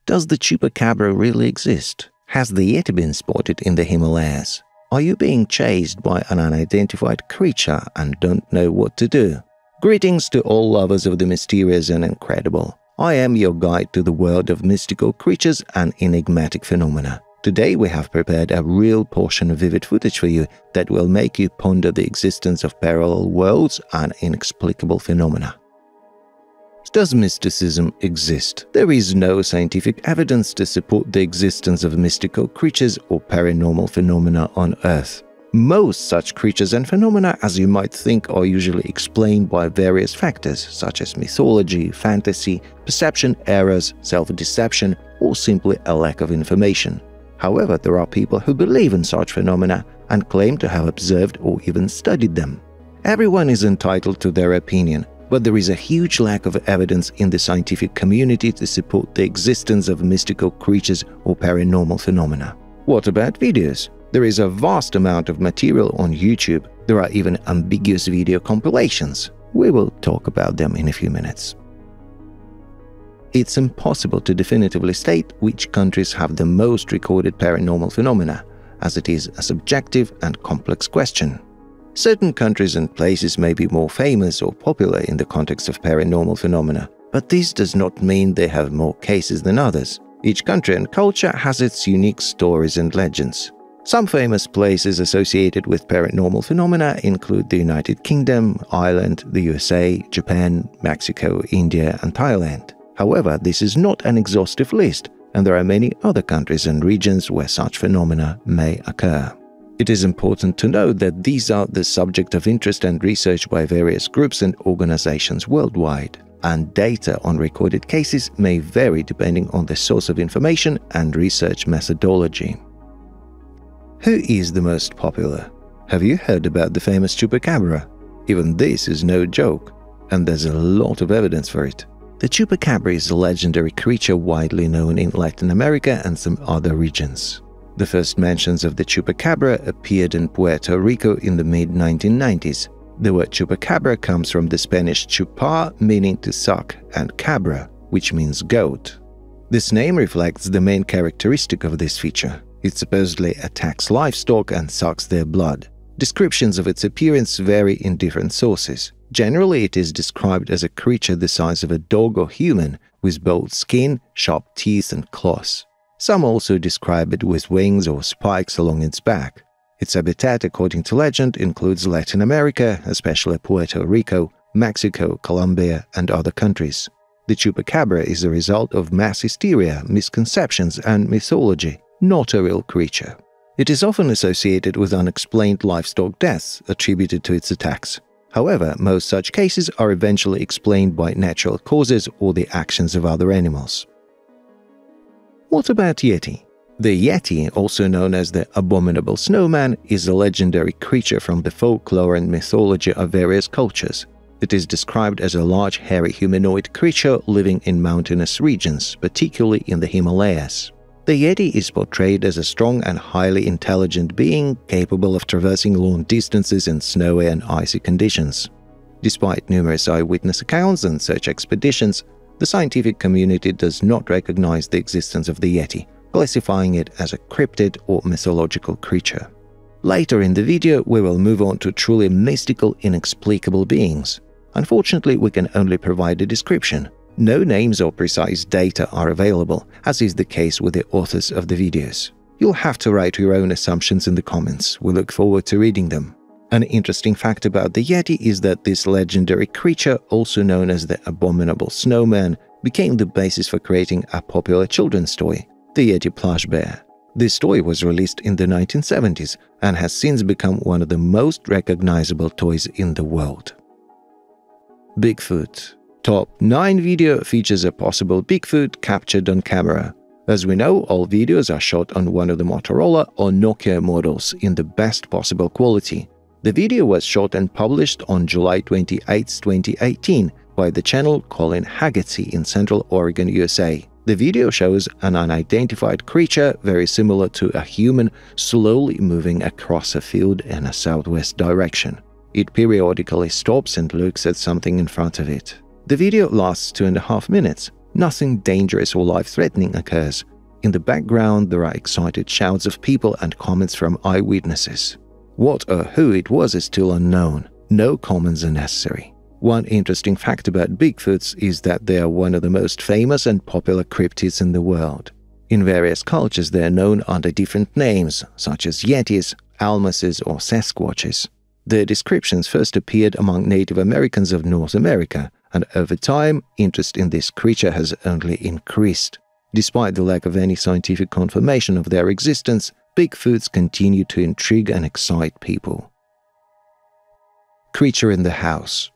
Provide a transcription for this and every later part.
Does the chupacabra really exist? Has the Yeti been spotted in the Himalayas? Are you being chased by an unidentified creature and don't know what to do? Greetings to all lovers of the mysterious and incredible. I am your guide to the world of mystical creatures and enigmatic phenomena. Today we have prepared a real portion of vivid footage for you that will make you ponder the existence of parallel worlds and inexplicable phenomena. Does mysticism exist? There is no scientific evidence to support the existence of mystical creatures or paranormal phenomena on Earth. Most such creatures and phenomena, as you might think, are usually explained by various factors such as mythology, fantasy, perception errors, self-deception, or simply a lack of information. However, there are people who believe in such phenomena and claim to have observed or even studied them. Everyone is entitled to their opinion, but there is a huge lack of evidence in the scientific community to support the existence of mystical creatures or paranormal phenomena. What about videos? There is a vast amount of material on YouTube. There are even ambiguous video compilations. We will talk about them in a few minutes. It's impossible to definitively state which countries have the most recorded paranormal phenomena, as it is a subjective and complex question. Certain countries and places may be more famous or popular in the context of paranormal phenomena, but this does not mean they have more cases than others. Each country and culture has its unique stories and legends. Some famous places associated with paranormal phenomena include the United Kingdom, Ireland, the USA, Japan, Mexico, India, and Thailand. However, this is not an exhaustive list, and there are many other countries and regions where such phenomena may occur. It is important to note that these are the subject of interest and research by various groups and organizations worldwide, and data on recorded cases may vary depending on the source of information and research methodology. Who is the most popular? Have you heard about the famous chupacabra? Even this is no joke, and there's a lot of evidence for it. The chupacabra is a legendary creature widely known in Latin America and some other regions. The first mentions of the chupacabra appeared in Puerto Rico in the mid-1990s. The word chupacabra comes from the Spanish chupar, meaning to suck, and cabra, which means goat. This name reflects the main characteristic of this feature. It supposedly attacks livestock and sucks their blood. Descriptions of its appearance vary in different sources. Generally, it is described as a creature the size of a dog or human, with bold skin, sharp teeth, and claws. Some also describe it with wings or spikes along its back. Its habitat, according to legend, includes Latin America, especially Puerto Rico, Mexico, Colombia, and other countries. The chupacabra is a result of mass hysteria, misconceptions, and mythology, not a real creature. It is often associated with unexplained livestock deaths attributed to its attacks. However, most such cases are eventually explained by natural causes or the actions of other animals. What about Yeti? The Yeti, also known as the abominable snowman, is a legendary creature from the folklore and mythology of various cultures. It is described as a large, hairy humanoid creature living in mountainous regions, particularly in the Himalayas. The Yeti is portrayed as a strong and highly intelligent being capable of traversing long distances in snowy and icy conditions. Despite numerous eyewitness accounts and search expeditions, the scientific community does not recognize the existence of the Yeti, classifying it as a cryptid or mythological creature. Later in the video, we will move on to truly mystical, inexplicable beings. Unfortunately, we can only provide a description. No names or precise data are available, as is the case with the authors of the videos. You'll have to write your own assumptions in the comments. We look forward to reading them. An interesting fact about the Yeti is that this legendary creature, also known as the abominable snowman, became the basis for creating a popular children's toy, the Yeti plush bear. This toy was released in the 1970s and has since become one of the most recognizable toys in the world. Bigfoot. Top 9 video features a possible Bigfoot captured on camera. As we know, all videos are shot on one of the Motorola or Nokia models in the best possible quality. The video was shot and published on July 28, 2018 by the channel Colin Haggerty in Central Oregon, USA. The video shows an unidentified creature very similar to a human slowly moving across a field in a southwest direction. It periodically stops and looks at something in front of it. The video lasts 2.5 minutes. Nothing dangerous or life-threatening occurs. In the background, there are excited shouts of people and comments from eyewitnesses. What or who it was is still unknown. No comments are necessary. One interesting fact about Bigfoots is that they are one of the most famous and popular cryptids in the world. In various cultures, they are known under different names, such as Yetis, Almases, or Sasquatches. Their descriptions first appeared among Native Americans of North America, and over time, interest in this creature has only increased. Despite the lack of any scientific confirmation of their existence, Bigfoots continue to intrigue and excite people. Creature in the house.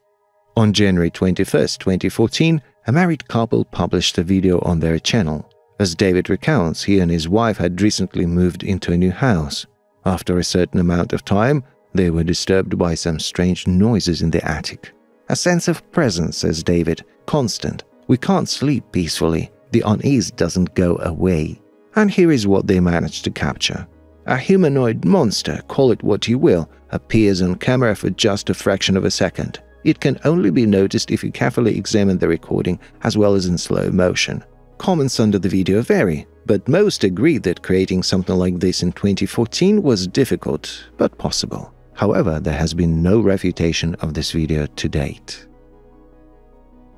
On January 21, 2014, a married couple published a video on their channel. As David recounts, he and his wife had recently moved into a new house. After a certain amount of time, they were disturbed by some strange noises in the attic. A sense of presence, says David, constant. We can't sleep peacefully. The unease doesn't go away. And here is what they managed to capture. A humanoid monster, call it what you will, appears on camera for just a fraction of a second. It can only be noticed if you carefully examine the recording as well as in slow motion. Comments under the video vary, but most agree that creating something like this in 2014 was difficult, but possible. However, there has been no refutation of this video to date.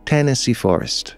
Tennessee Forest.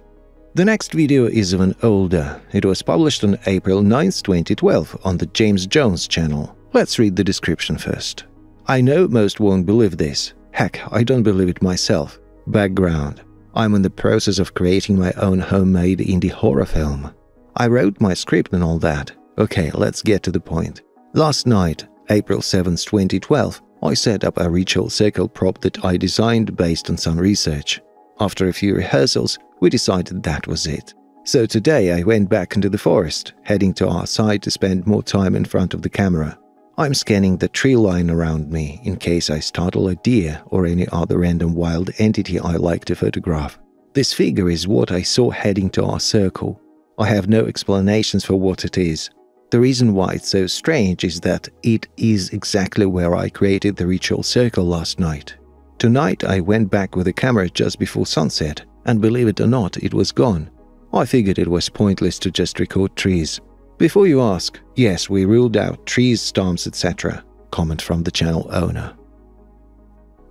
The next video is even older. It was published on April 9, 2012 on the James Jones channel. Let's read the description first. I know most won't believe this. Heck, I don't believe it myself. Background. I'm in the process of creating my own homemade indie horror film. I wrote my script and all that. Okay, let's get to the point. Last night, April 7, 2012, I set up a ritual circle prop that I designed based on some research. After a few rehearsals, we decided that was it. So today I went back into the forest, heading to our site to spend more time in front of the camera. I'm scanning the tree line around me in case I startle a deer or any other random wild entity I like to photograph. This figure is what I saw heading to our circle. I have no explanations for what it is. The reason why it's so strange is that it is exactly where I created the ritual circle last night. Tonight I went back with the camera just before sunset, and believe it or not, it was gone. I figured it was pointless to just record trees. Before you ask, yes, we ruled out trees, stumps, etc. Comment from the channel owner.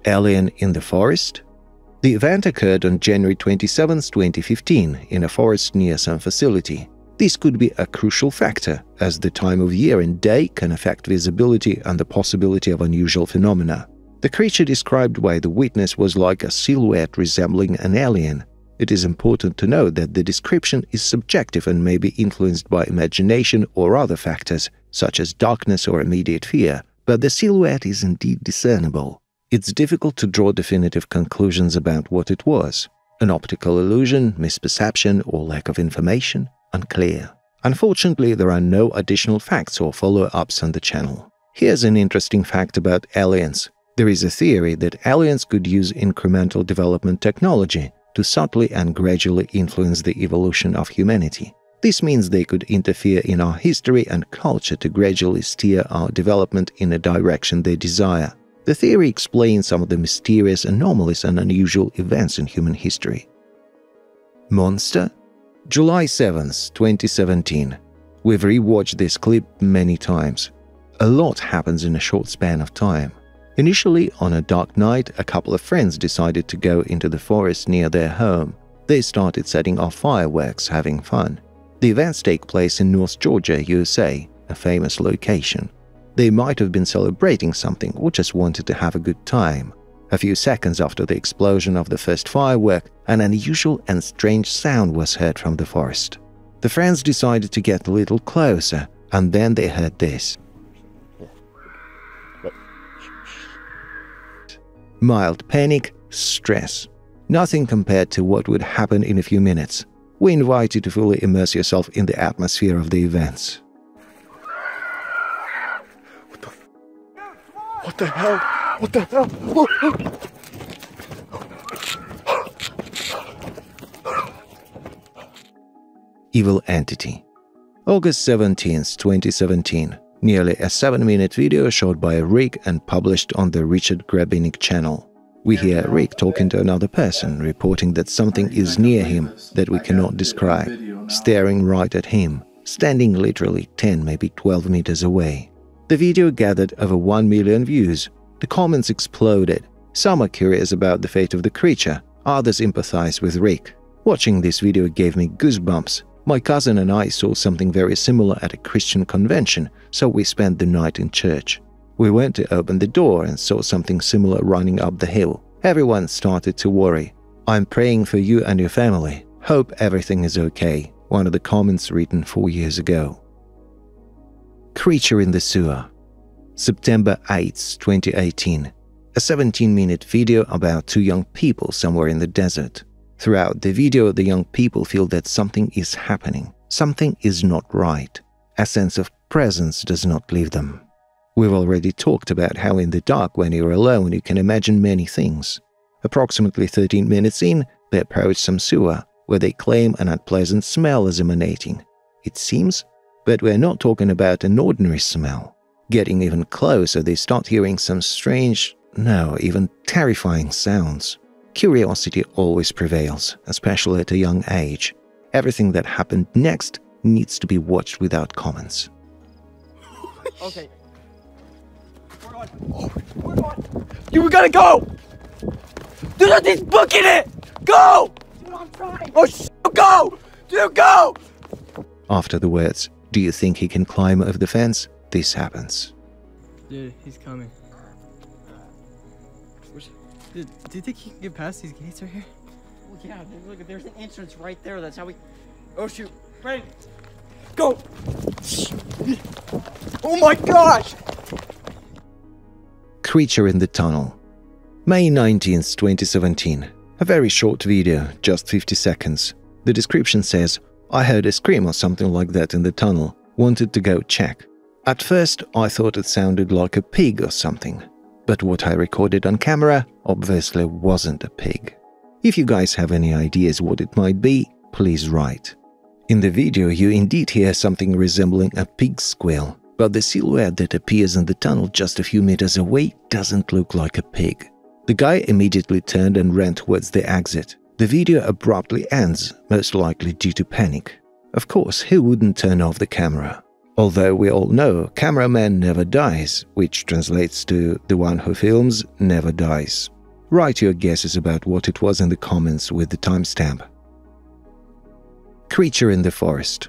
Alien in the forest? The event occurred on January 27, 2015 in a forest near some facility. This could be a crucial factor, as the time of year and day can affect visibility and the possibility of unusual phenomena. The creature described by the witness was like a silhouette resembling an alien. It is important to note that the description is subjective and may be influenced by imagination or other factors, such as darkness or immediate fear, but the silhouette is indeed discernible. It's difficult to draw definitive conclusions about what it was. An optical illusion, misperception, or lack of information? Unclear. Unfortunately, there are no additional facts or follow-ups on the channel. Here's an interesting fact about aliens. There is a theory that aliens could use incremental development technology to subtly and gradually influence the evolution of humanity. This means they could interfere in our history and culture to gradually steer our development in a direction they desire. The theory explains some of the mysterious anomalies and unusual events in human history. Monster? July 7th, 2017. We've rewatched this clip many times. A lot happens in a short span of time. Initially, on a dark night, a couple of friends decided to go into the forest near their home. They started setting off fireworks, having fun. The events take place in North Georgia, USA, a famous location. They might have been celebrating something or just wanted to have a good time. A few seconds after the explosion of the first firework, an unusual and strange sound was heard from the forest. The friends decided to get a little closer, and then they heard this. Mild panic, stress. Nothing compared to what would happen in a few minutes. We invite you to fully immerse yourself in the atmosphere of the events. What the hell? What the hell? Evil entity. August 17, 2017. Nearly a 7-minute video shot by a rig and published on the Richard Grabinic channel. We hear Rick talking to another person, reporting that something is near him that we cannot describe, staring right at him, standing literally 10, maybe 12 meters away. The video gathered over 1 million views. The comments exploded. Some are curious about the fate of the creature, others empathize with Rick. Watching this video gave me goosebumps. My cousin and I saw something very similar at a Christian convention, so we spent the night in church. We went to open the door and saw something similar running up the hill. Everyone started to worry. "I'm praying for you and your family. Hope everything is okay," one of the comments written 4 years ago. Creature in the sewer. September 8, 2018. A 17-minute video about 2 young people somewhere in the desert. Throughout the video, the young people feel that something is happening. Something is not right. A sense of presence does not leave them. We've already talked about how in the dark, when you're alone, you can imagine many things. Approximately 13 minutes in, they approach some sewer, where they claim an unpleasant smell is emanating. It seems, but we're not talking about an ordinary smell. Getting even closer, they start hearing some strange, no, even terrifying sounds. Curiosity always prevails, especially at a young age. Everything that happened next needs to be watched without comments. Okay. We're on. You gotta go! Dude, nothing's booking it! Go! Dude, I'm trying! Oh, go! Dude, go! After the words, "Do you think he can climb over the fence?" this happens. Dude, he's coming. Dude, do you think he can get past these gates right here? Well, yeah, look, there's an entrance right there. That's how we... Oh, shoot. Ready? Go! Oh my gosh! Creature in the tunnel. May 19th, 2017. A very short video, just 50 seconds. The description says, "I heard a scream or something like that in the tunnel. Wanted to go check. At first, I thought it sounded like a pig or something. But what I recorded on camera obviously wasn't a pig." If you guys have any ideas what it might be, please write. In the video, you indeed hear something resembling a pig squeal, but the silhouette that appears in the tunnel just a few meters away doesn't look like a pig. The guy immediately turned and ran towards the exit. The video abruptly ends, most likely due to panic. Of course, who wouldn't turn off the camera? Although we all know, cameraman never dies, which translates to the one who films never dies. Write your guesses about what it was in the comments with the timestamp. Creature in the forest.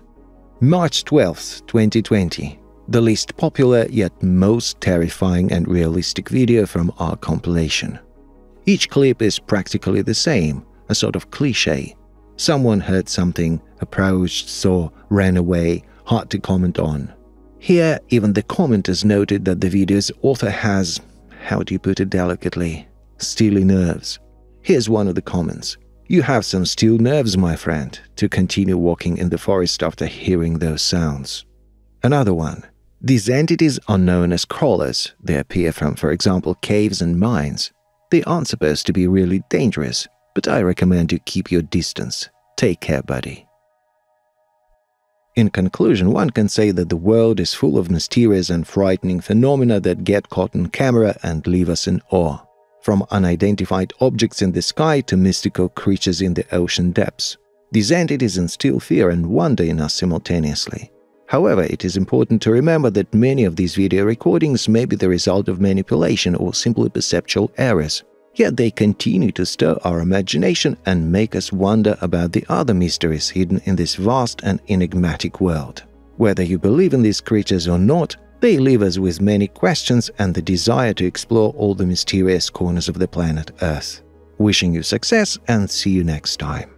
March 12th, 2020. The least popular yet most terrifying and realistic video from our compilation. Each clip is practically the same, a sort of cliché. Someone heard something, approached, saw, ran away, hard to comment on. Here, even the commenters noted that the video's author has, how do you put it delicately, steely nerves. Here's one of the comments. "You have some steel nerves, my friend, to continue walking in the forest after hearing those sounds." Another one. "These entities are known as crawlers. They appear from, for example, caves and mines. They aren't supposed to be really dangerous, but I recommend you keep your distance. Take care, buddy." In conclusion, one can say that the world is full of mysterious and frightening phenomena that get caught on camera and leave us in awe. From unidentified objects in the sky to mystical creatures in the ocean depths. These entities instill fear and wonder in us simultaneously. However, it is important to remember that many of these video recordings may be the result of manipulation or simply perceptual errors. Yet they continue to stir our imagination and make us wonder about the other mysteries hidden in this vast and enigmatic world. Whether you believe in these creatures or not, they leave us with many questions and the desire to explore all the mysterious corners of the planet Earth. Wishing you success and see you next time.